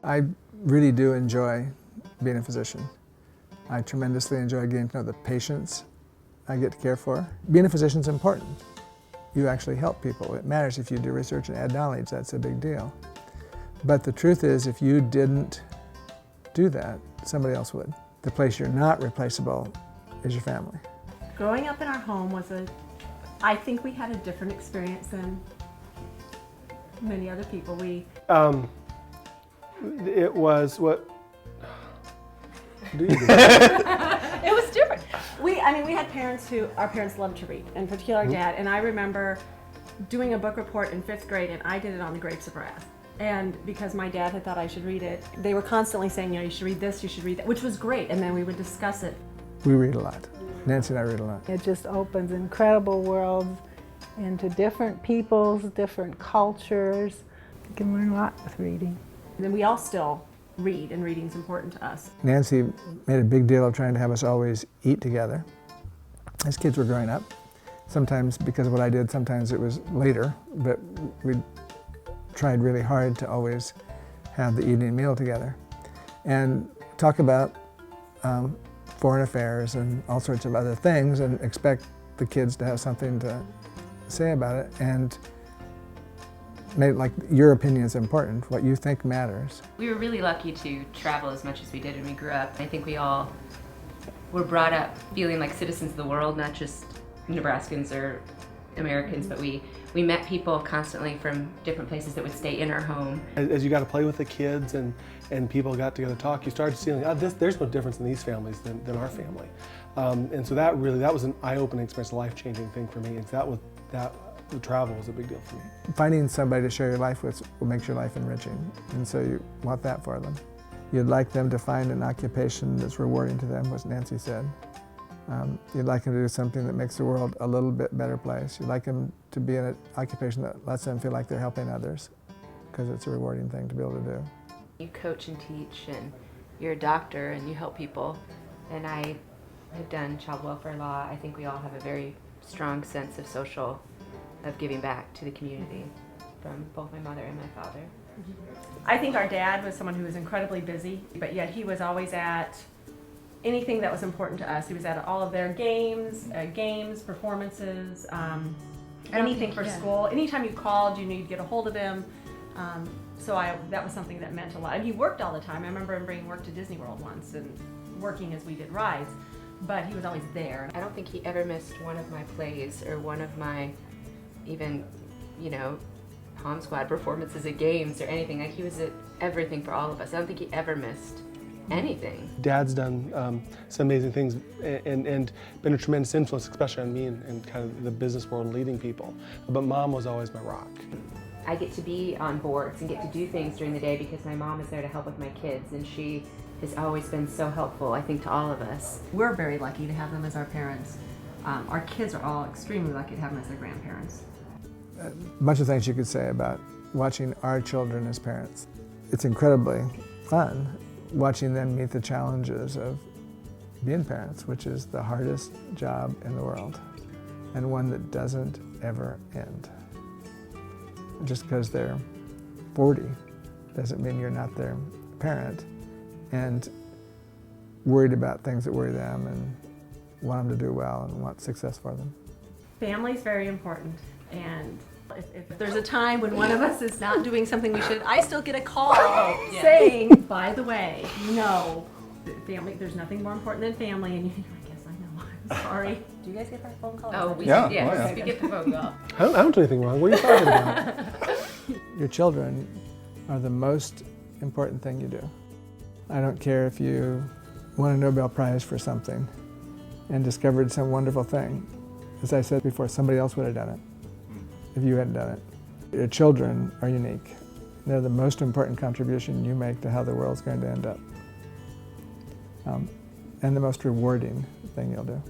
I really do enjoy being a physician. I tremendously enjoy getting to know the patients I get to care for. Being a physician is important. You actually help people. It matters if you do research and add knowledge, that's a big deal. But the truth is, if you didn't do that, somebody else would. The place you're not replaceable is your family. Growing up in our home I think we had a different experience than many other people. It was what? Do you do? It was different. We had parents our parents loved to read, in particular our dad, and I remember doing a book report in 5th grade, and I did it on The Grapes of Wrath. And because my dad had thought I should read it, they were constantly saying, you should read this, you should read that, which was great, and then we would discuss it. We read a lot. Nancy and I read a lot. It just opens incredible worlds into different peoples, different cultures. You can learn a lot with reading. And then we all still read, and reading's important to us. Nancy made a big deal of trying to have us always eat together as kids were growing up. Sometimes because of what I did, sometimes it was later, but we tried really hard to always have the evening meal together and talk about foreign affairs and all sorts of other things and expect the kids to have something to say about it, and made it like your opinion is important, what you think matters. We were really lucky to travel as much as we did when we grew up. I think we all were brought up feeling like citizens of the world, not just Nebraskans or Americans, but we met people constantly from different places that would stay in our home. As you got to play with the kids and people got together to talk, you started seeing, there's no difference in these families than our family. And so that was an eye-opening experience, a life-changing thing for me. And the travel was a big deal for me. Finding somebody to share your life with will make your life enriching, and so you want that for them. You'd like them to find an occupation that's rewarding to them, as Nancy said. You'd like them to do something that makes the world a little bit better place. You'd like them to be in an occupation that lets them feel like they're helping others, because it's a rewarding thing to be able to do. You coach and teach, and you're a doctor, and you help people. And I have done child welfare law. I think we all have a very strong sense of giving back to the community from both my mother and my father. I think our dad was someone who was incredibly busy, but yet he was always at anything that was important to us. He was at all of their games, performances, anything for school. Anytime you called, you knew you'd get a hold of him. So that was something that meant a lot. And he worked all the time. I remember him bringing work to Disney World once and working as we did rides, but he was always there. I don't think he ever missed one of my plays or one of my even, Pom Squad performances at games or anything. Like, he was at everything for all of us. I don't think he ever missed anything. Dad's done some amazing things and been a tremendous influence, especially on me and kind of the business world and leading people. But Mom was always my rock. I get to be on boards and get to do things during the day because my mom is there to help with my kids, and she has always been so helpful, I think, to all of us. We're very lucky to have them as our parents. Our kids are all extremely lucky to have them as their grandparents. A bunch of things you could say about watching our children as parents. It's incredibly fun watching them meet the challenges of being parents, which is the hardest job in the world, and one that doesn't ever end. Just because they're 40 doesn't mean you're not their parent and worried about things that worry them and want them to do well and want success for them. Family's very important, and if there's a time when one of us is not doing something we should, I still get a call saying, by the way, family, there's nothing more important than family, and I guess I know, I'm sorry. Do you guys get that phone call? Oh, we Yeah, do, yes, oh, yeah. we get the phone call. I don't do anything wrong. What are you talking about? Your children are the most important thing you do. I don't care if you won a Nobel Prize for something and discovered some wonderful thing. As I said before, somebody else would have done it if you hadn't done it. Your children are unique. They're the most important contribution you make to how the world's going to end up. And the most rewarding thing you'll do.